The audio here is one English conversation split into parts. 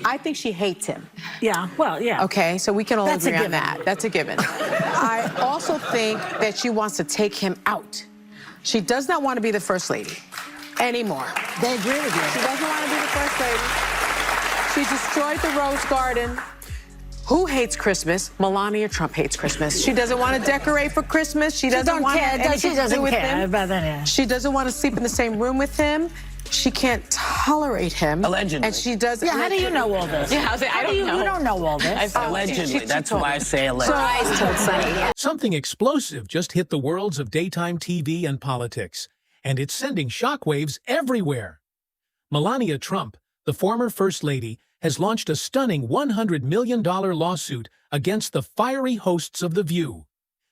I think she hates him. Yeah, well, yeah. Okay, so we can all That's a agree on given. that. That's a given. I also think that she wants to take him out. She does not want to be the first lady anymore. They agree with you. She doesn't want to be the first lady. She destroyed the Rose Garden. Who hates Christmas? Melania Trump hates Christmas. She doesn't want to decorate for Christmas. She doesn't want to have anything to do with him. She doesn't want to sleep in the same room with him. She can't tolerate him. Allegedly. And she does. Yeah, how do you know all this? Yeah, I don't know. You don't know all this. Allegedly. That's why I say allegedly. Something explosive just hit the worlds of daytime TV and politics, and it's sending shockwaves everywhere. Melania Trump, the former First Lady, has launched a stunning $100 million lawsuit against the fiery hosts of The View.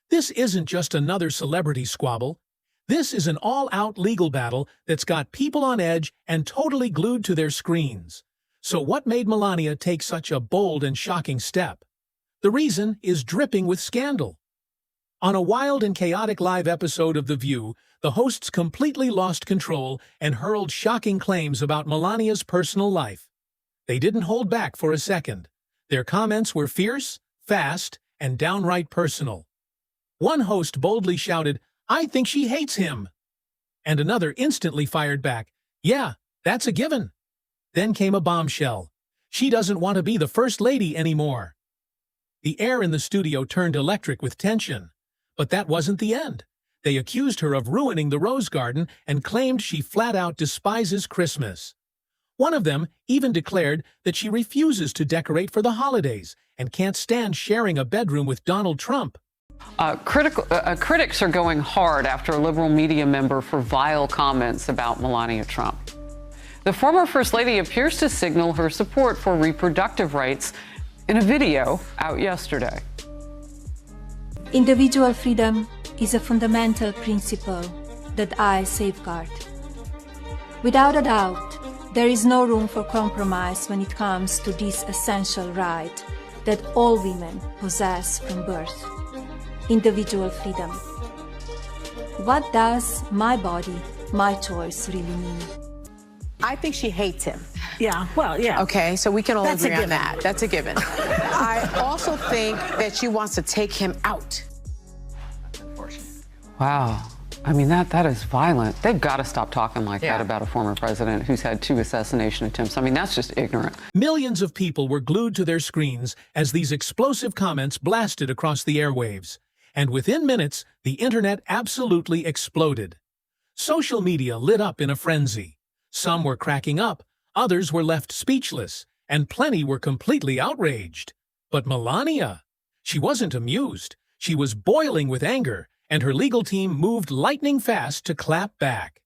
This isn't just another celebrity squabble. This is an all-out legal battle that's got people on edge and totally glued to their screens. So what made Melania take such a bold and shocking step? The reason is dripping with scandal. On a wild and chaotic live episode of The View, the hosts completely lost control and hurled shocking claims about Melania's personal life. They didn't hold back for a second. Their comments were fierce, fast, and downright personal. One host boldly shouted, "I think she hates him." And another instantly fired back, "Yeah, that's a given." Then came a bombshell. She doesn't want to be the First Lady anymore. The air in the studio turned electric with tension. But that wasn't the end. They accused her of ruining the Rose Garden and claimed she flat out despises Christmas. One of them even declared that she refuses to decorate for the holidays and can't stand sharing a bedroom with Donald Trump. Critics are going hard after a liberal media member for vile comments about Melania Trump. The former First Lady appears to signal her support for reproductive rights in a video out yesterday. Individual freedom is a fundamental principle that I safeguard. Without a doubt, there is no room for compromise when it comes to this essential right that all women possess from birth. Individual freedom. What does my body, my choice really mean? I think she hates him. Yeah, well, yeah. Okay, so we can all That's a agree on given. that. That's a given. I also think that she wants to take him out. Wow. I mean, that is violent. They've got to stop talking like that about a former president who's had 2 assassination attempts. I mean, that's just ignorant. Millions of people were glued to their screens as these explosive comments blasted across the airwaves. And within minutes, the internet absolutely exploded. Social media lit up in a frenzy. Some were cracking up, others were left speechless, and plenty were completely outraged. But Melania, she wasn't amused. She was boiling with anger, and her legal team moved lightning fast to clap back.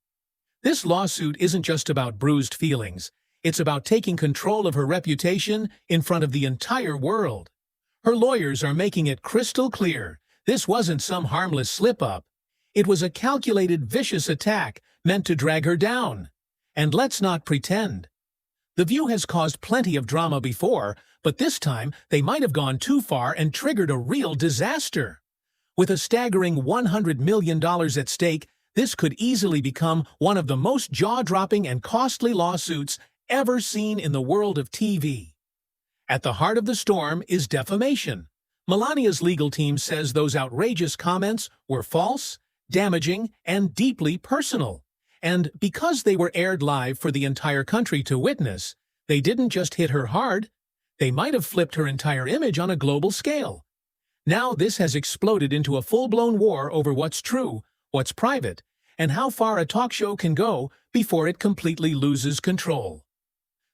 This lawsuit isn't just about bruised feelings. It's about taking control of her reputation in front of the entire world. Her lawyers are making it crystal clear. This wasn't some harmless slip-up. It was a calculated, vicious attack meant to drag her down. And let's not pretend. The View has caused plenty of drama before, but this time they might have gone too far and triggered a real disaster. With a staggering $100 million at stake, this could easily become one of the most jaw-dropping and costly lawsuits ever seen in the world of TV. At the heart of the storm is defamation. Melania's legal team says those outrageous comments were false, damaging, and deeply personal. And because they were aired live for the entire country to witness, they didn't just hit her hard, they might have flipped her entire image on a global scale. Now this has exploded into a full-blown war over what's true, what's private, and how far a talk show can go before it completely loses control.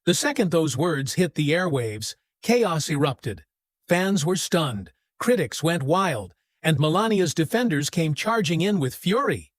The second those words hit the airwaves, chaos erupted. Fans were stunned, critics went wild, and Melania's defenders came charging in with fury.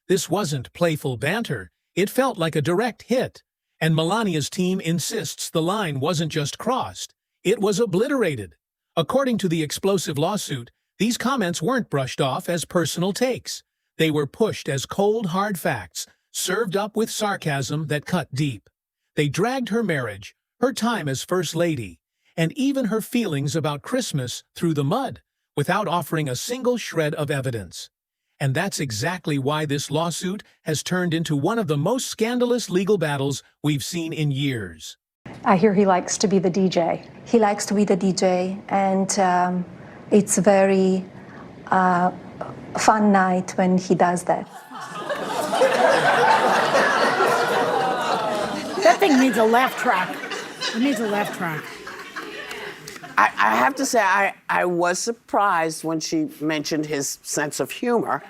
This wasn't playful banter, it felt like a direct hit, and Melania's team insists the line wasn't just crossed, it was obliterated. According to the explosive lawsuit, these comments weren't brushed off as personal takes. They were pushed as cold, hard facts, served up with sarcasm that cut deep. They dragged her marriage, her time as First Lady, and even her feelings about Christmas through the mud, without offering a single shred of evidence. And that's exactly why this lawsuit has turned into one of the most scandalous legal battles we've seen in years. I hear he likes to be the DJ. He likes to be the DJ, and it's a very fun night when he does that. That thing needs a laugh track. It needs a laugh track. I have to say, I was surprised when she mentioned his sense of humor.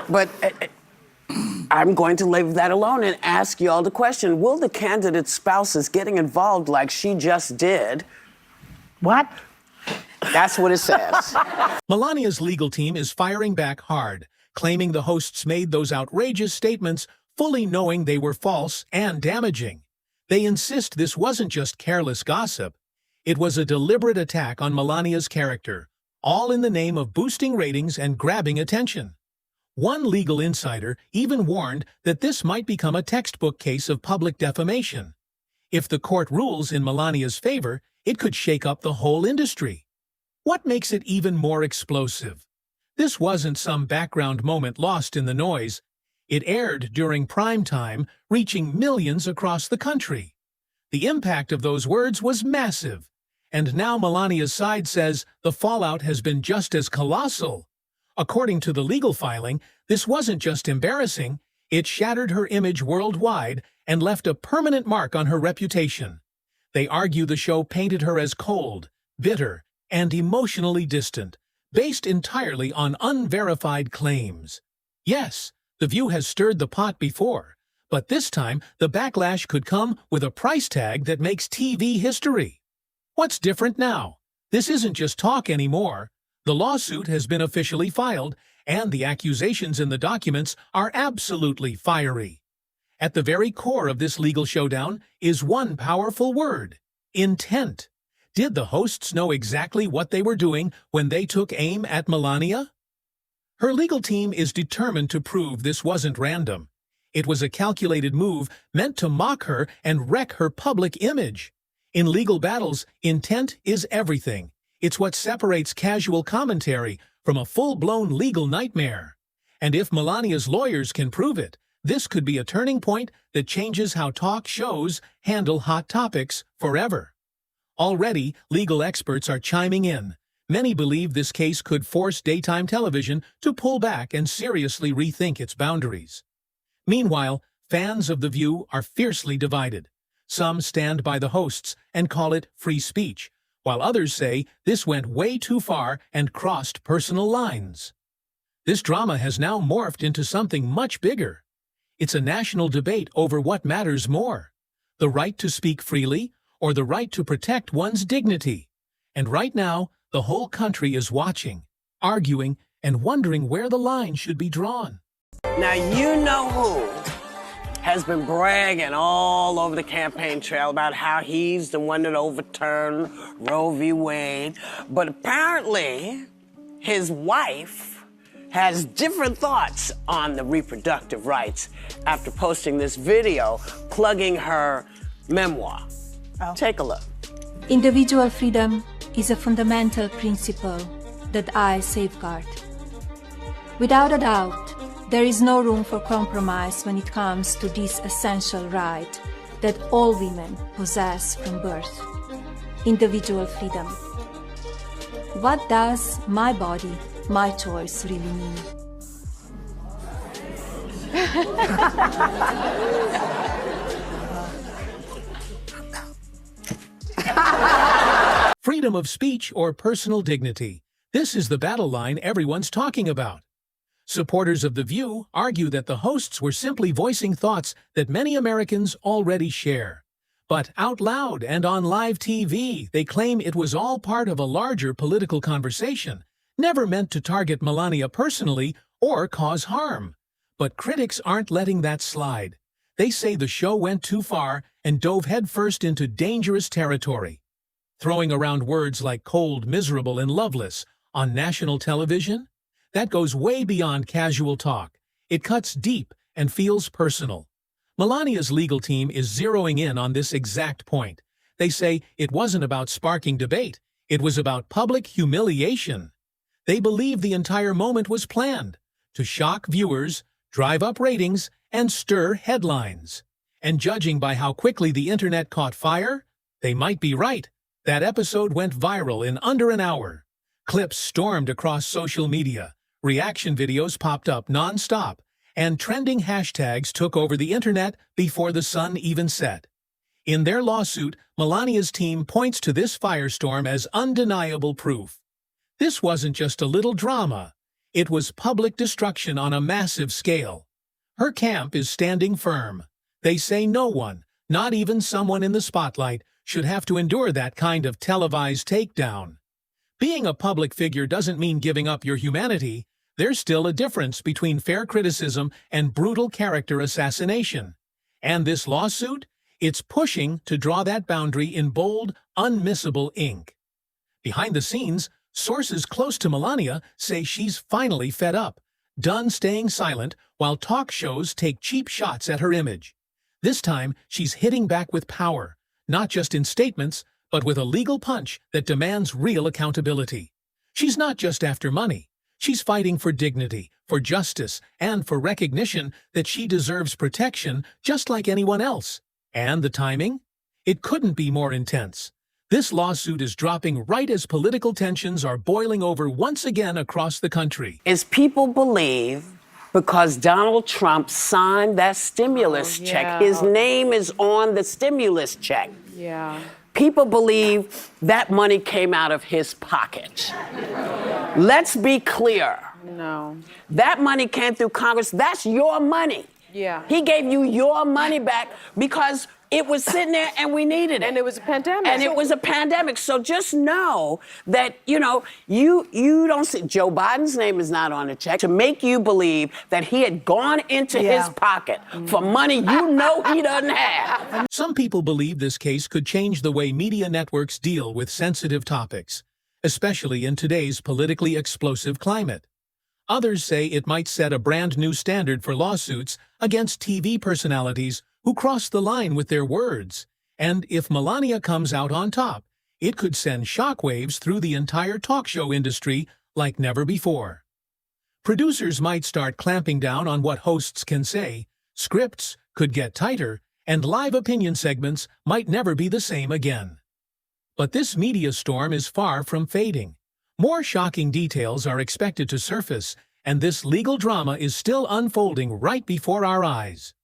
But I'm going to leave that alone and ask you all the question, will the candidate's spouses getting involved like she just did? What? That's what it says. Melania's legal team is firing back hard, claiming the hosts made those outrageous statements fully knowing they were false and damaging. They insist this wasn't just careless gossip. It was a deliberate attack on Melania's character, all in the name of boosting ratings and grabbing attention. One legal insider even warned that this might become a textbook case of public defamation. If the court rules in Melania's favor, it could shake up the whole industry. What makes it even more explosive? This wasn't some background moment lost in the noise. It aired during prime time, reaching millions across the country. The impact of those words was massive, and now Melania's side says the fallout has been just as colossal. According to the legal filing, this wasn't just embarrassing, it shattered her image worldwide and left a permanent mark on her reputation. They argue the show painted her as cold, bitter, and emotionally distant, based entirely on unverified claims. Yes, The View has stirred the pot before, but this time the backlash could come with a price tag that makes TV history. What's different now? This isn't just talk anymore. The lawsuit has been officially filed, and the accusations in the documents are absolutely fiery. At the very core of this legal showdown is one powerful word: intent. Did the hosts know exactly what they were doing when they took aim at Melania? Her legal team is determined to prove this wasn't random. It was a calculated move meant to mock her and wreck her public image. In legal battles, intent is everything. It's what separates casual commentary from a full-blown legal nightmare. And if Melania's lawyers can prove it, this could be a turning point that changes how talk shows handle hot topics forever. Already, legal experts are chiming in. Many believe this case could force daytime television to pull back and seriously rethink its boundaries. Meanwhile, fans of The View are fiercely divided. Some stand by the hosts and call it free speech, while others say this went way too far and crossed personal lines. This drama has now morphed into something much bigger. It's a national debate over what matters more: the right to speak freely or the right to protect one's dignity. And right now, the whole country is watching, arguing, and wondering where the line should be drawn. Now, you know who has been bragging all over the campaign trail about how he's the one that overturned Roe v. Wade. But apparently, his wife has different thoughts on the reproductive rights after posting this video plugging her memoir. Take a look. Individual freedom is a fundamental principle that I safeguard. Without a doubt, there is no room for compromise when it comes to this essential right that all women possess from birth: individual freedom. What does my body, my choice really mean? Freedom of speech or personal dignity. This is the battle line everyone's talking about. Supporters of The View argue that the hosts were simply voicing thoughts that many Americans already share. But out loud and on live TV, they claim it was all part of a larger political conversation, never meant to target Melania personally or cause harm. But critics aren't letting that slide. They say the show went too far and dove headfirst into dangerous territory. Throwing around words like cold, miserable, and loveless on national television? That goes way beyond casual talk. It cuts deep and feels personal. Melania's legal team is zeroing in on this exact point. They say it wasn't about sparking debate. It was about public humiliation. They believe the entire moment was planned to shock viewers, drive up ratings, and stir headlines. And judging by how quickly the internet caught fire, they might be right. That episode went viral in under an hour. Clips stormed across social media, reaction videos popped up non-stop, and trending hashtags took over the internet before the sun even set. In their lawsuit, Melania's team points to this firestorm as undeniable proof. This wasn't just a little drama. It was public destruction on a massive scale. Her camp is standing firm. They say no one, not even someone in the spotlight, should have to endure that kind of televised takedown. Being a public figure doesn't mean giving up your humanity. There's still a difference between fair criticism and brutal character assassination. And this lawsuit? It's pushing to draw that boundary in bold, unmissable ink. Behind the scenes, sources close to Melania say she's finally fed up, done staying silent while talk shows take cheap shots at her image. This time, she's hitting back with power, not just in statements, but with a legal punch that demands real accountability. She's not just after money. She's fighting for dignity, for justice, and for recognition that she deserves protection just like anyone else. And the timing? It couldn't be more intense. This lawsuit is dropping right as political tensions are boiling over once again across the country. Is people believe because Donald Trump signed that stimulus check, his name is on the stimulus check. Yeah. People believe that money came out of his pocket. Let's be clear. No. That money came through Congress. That's your money. Yeah. He gave you your money back because it was sitting there and we needed it. And it was a pandemic. And it was a pandemic. So just know that, you don't see, Joe Biden's name is not on the check to make you believe that he had gone into his pocket for money he doesn't have. Some people believe this case could change the way media networks deal with sensitive topics, especially in today's politically explosive climate. Others say it might set a brand new standard for lawsuits against TV personalities who cross the line with their words. And if Melania comes out on top, it could send shockwaves through the entire talk show industry like never before. Producers might start clamping down on what hosts can say, scripts could get tighter, and live opinion segments might never be the same again. But this media storm is far from fading. More shocking details are expected to surface, and this legal drama is still unfolding right before our eyes.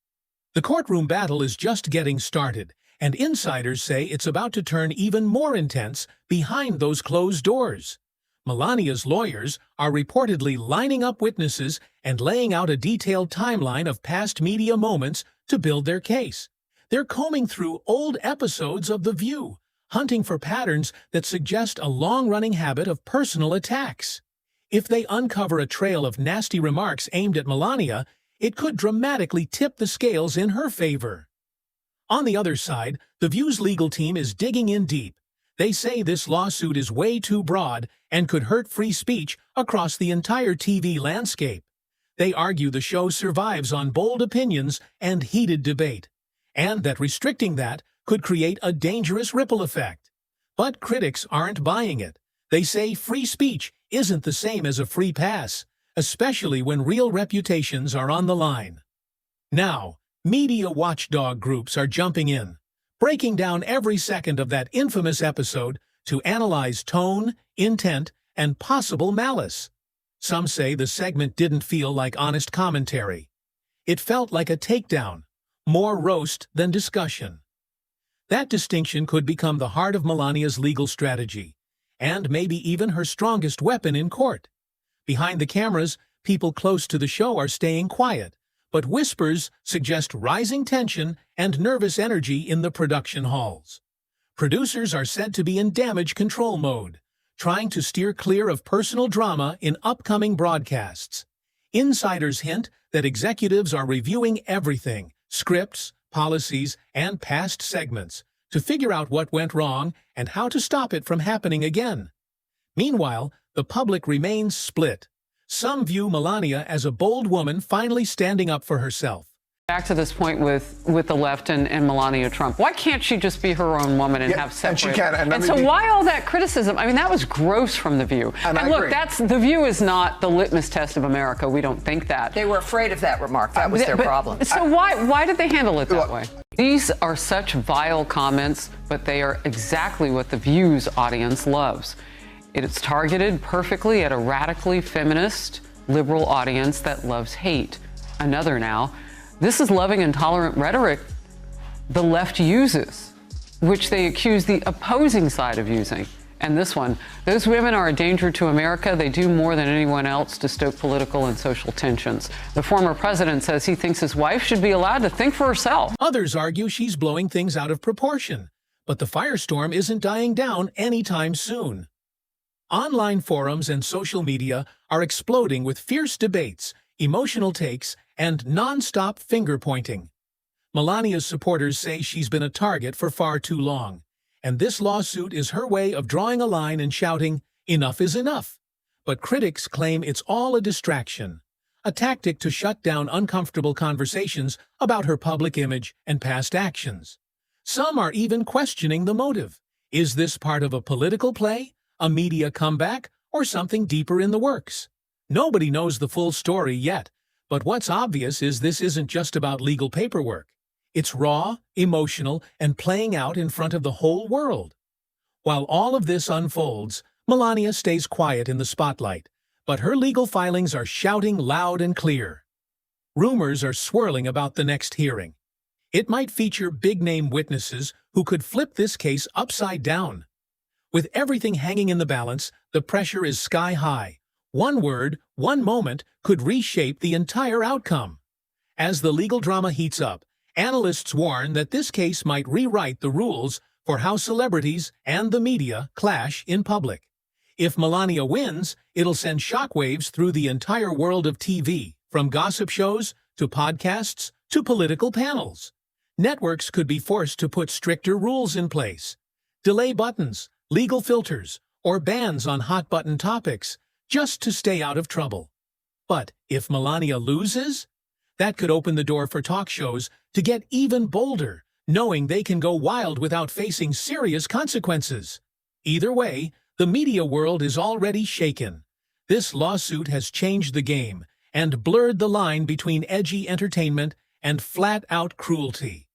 The courtroom battle is just getting started, and insiders say it's about to turn even more intense behind those closed doors. Melania's lawyers are reportedly lining up witnesses and laying out a detailed timeline of past media moments to build their case. They're combing through old episodes of The View, hunting for patterns that suggest a long-running habit of personal attacks. If they uncover a trail of nasty remarks aimed at Melania, it could dramatically tip the scales in her favor. On the other side, The View's legal team is digging in deep. They say this lawsuit is way too broad and could hurt free speech across the entire TV landscape. They argue the show survives on bold opinions and heated debate, and that restricting that could create a dangerous ripple effect. But critics aren't buying it. They say free speech isn't the same as a free pass, especially when real reputations are on the line. Now, media watchdog groups are jumping in, breaking down every second of that infamous episode to analyze tone, intent, and possible malice. Some say the segment didn't feel like honest commentary. It felt like a takedown, more roast than discussion. That distinction could become the heart of Melania's legal strategy, and maybe even her strongest weapon in court. Behind the cameras, people close to the show are staying quiet, but whispers suggest rising tension and nervous energy in the production halls. Producers are said to be in damage control mode, trying to steer clear of personal drama in upcoming broadcasts. Insiders hint that executives are reviewing everything, scripts, policies, and past segments, to figure out what went wrong and how to stop it from happening again. Meanwhile, the public remains split. Some view Melania as a bold woman finally standing up for herself. Back to this point with the left and Melania Trump. Why can't she just be her own woman and have separate? And she can. And so why all that criticism? I mean, that was gross from The View. And I look, agree. The View is not the litmus test of America. We don't think that. They were afraid of that remark. That was their problem. So why did they handle it that way? These are such vile comments, but they are exactly what The View's audience loves. It is targeted perfectly at a radically feminist, liberal audience that loves hate. Another now. This is loving and tolerant rhetoric the left uses, which they accuse the opposing side of using. And this one, those women are a danger to America. They do more than anyone else to stoke political and social tensions. The former president says he thinks his wife should be allowed to think for herself. Others argue she's blowing things out of proportion, but the firestorm isn't dying down anytime soon. Online forums and social media are exploding with fierce debates, emotional takes, and non-stop finger-pointing. Melania's supporters say she's been a target for far too long, and this lawsuit is her way of drawing a line and shouting, "Enough is enough." But critics claim it's all a distraction, a tactic to shut down uncomfortable conversations about her public image and past actions. Some are even questioning the motive. Is this part of a political play, a media comeback, or something deeper in the works? Nobody knows the full story yet, but what's obvious is this isn't just about legal paperwork. It's raw, emotional, and playing out in front of the whole world. While all of this unfolds, Melania stays quiet in the spotlight, but her legal filings are shouting loud and clear. Rumors are swirling about the next hearing. It might feature big-name witnesses who could flip this case upside down. With everything hanging in the balance, the pressure is sky high. One word, one moment could reshape the entire outcome. As the legal drama heats up, analysts warn that this case might rewrite the rules for how celebrities and the media clash in public. If Melania wins, it'll send shockwaves through the entire world of TV, from gossip shows to podcasts to political panels. Networks could be forced to put stricter rules in place, delay buttons, legal filters, or bans on hot-button topics, just to stay out of trouble. But if Melania loses, that could open the door for talk shows to get even bolder, knowing they can go wild without facing serious consequences. Either way, the media world is already shaken. This lawsuit has changed the game and blurred the line between edgy entertainment and flat-out cruelty.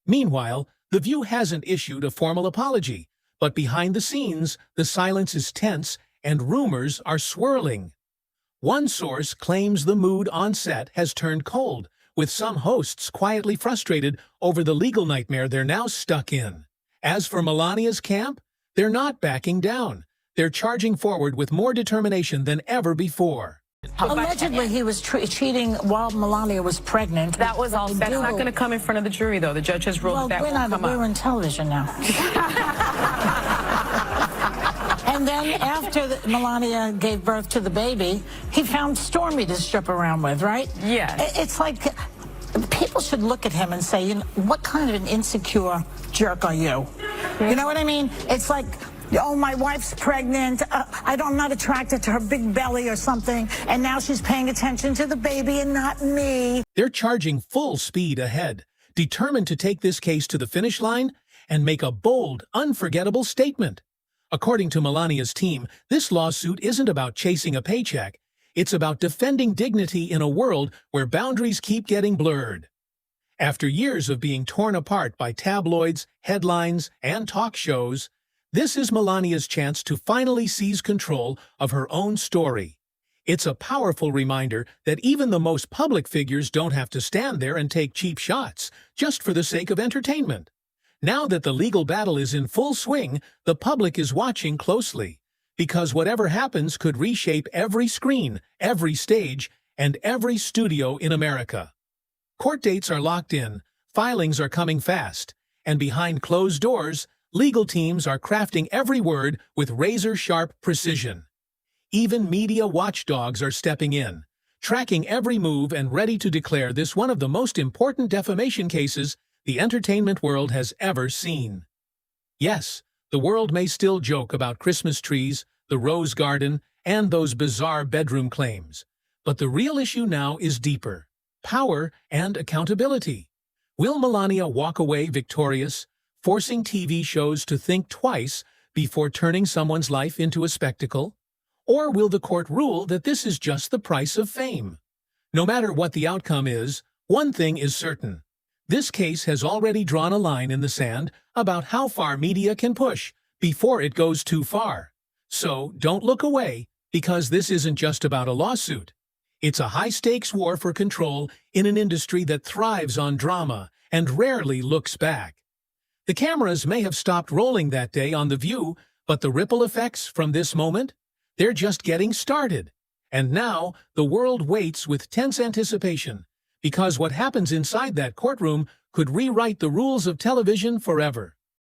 Meanwhile, The View hasn't issued a formal apology, but behind the scenes, the silence is tense and rumors are swirling. One source claims the mood on set has turned cold, with some hosts quietly frustrated over the legal nightmare they're now stuck in. As for Melania's camp, they're not backing down. They're charging forward with more determination than ever before. Allegedly, he was cheating while Melania was pregnant. That was all. That's not going to come in front of the jury, though. The judge has ruled that won't come up. We're on television now. And then after Melania gave birth to the baby, he found Stormy to strip around with, right? Yes. It's like people should look at him and say, you know, what kind of an insecure jerk are you? You know what I mean? It's like, oh, my wife's pregnant. I'm not attracted to her big belly or something. And now she's paying attention to the baby and not me. They're charging full speed ahead, determined to take this case to the finish line and make a bold, unforgettable statement. According to Melania's team, this lawsuit isn't about chasing a paycheck. It's about defending dignity in a world where boundaries keep getting blurred. After years of being torn apart by tabloids, headlines, and talk shows, this is Melania's chance to finally seize control of her own story. It's a powerful reminder that even the most public figures don't have to stand there and take cheap shots, just for the sake of entertainment. Now that the legal battle is in full swing, the public is watching closely, because whatever happens could reshape every screen, every stage, and every studio in America. Court dates are locked in, filings are coming fast, and behind closed doors, legal teams are crafting every word with razor-sharp precision. Even media watchdogs are stepping in, tracking every move and ready to declare this one of the most important defamation cases the entertainment world has ever seen. Yes, the world may still joke about Christmas trees, the rose garden, and those bizarre bedroom claims, but the real issue now is deeper. power, and accountability. Will Melania walk away victorious, forcing TV shows to think twice before turning someone's life into a spectacle? Or will the court rule that this is just the price of fame? No matter what the outcome is, one thing is certain. This case has already drawn a line in the sand about how far media can push before it goes too far. So don't look away, because this isn't just about a lawsuit. It's a high-stakes war for control in an industry that thrives on drama and rarely looks back. The cameras may have stopped rolling that day on The View, but the ripple effects from this moment? They're just getting started. And now, the world waits with tense anticipation, because what happens inside that courtroom could rewrite the rules of television forever.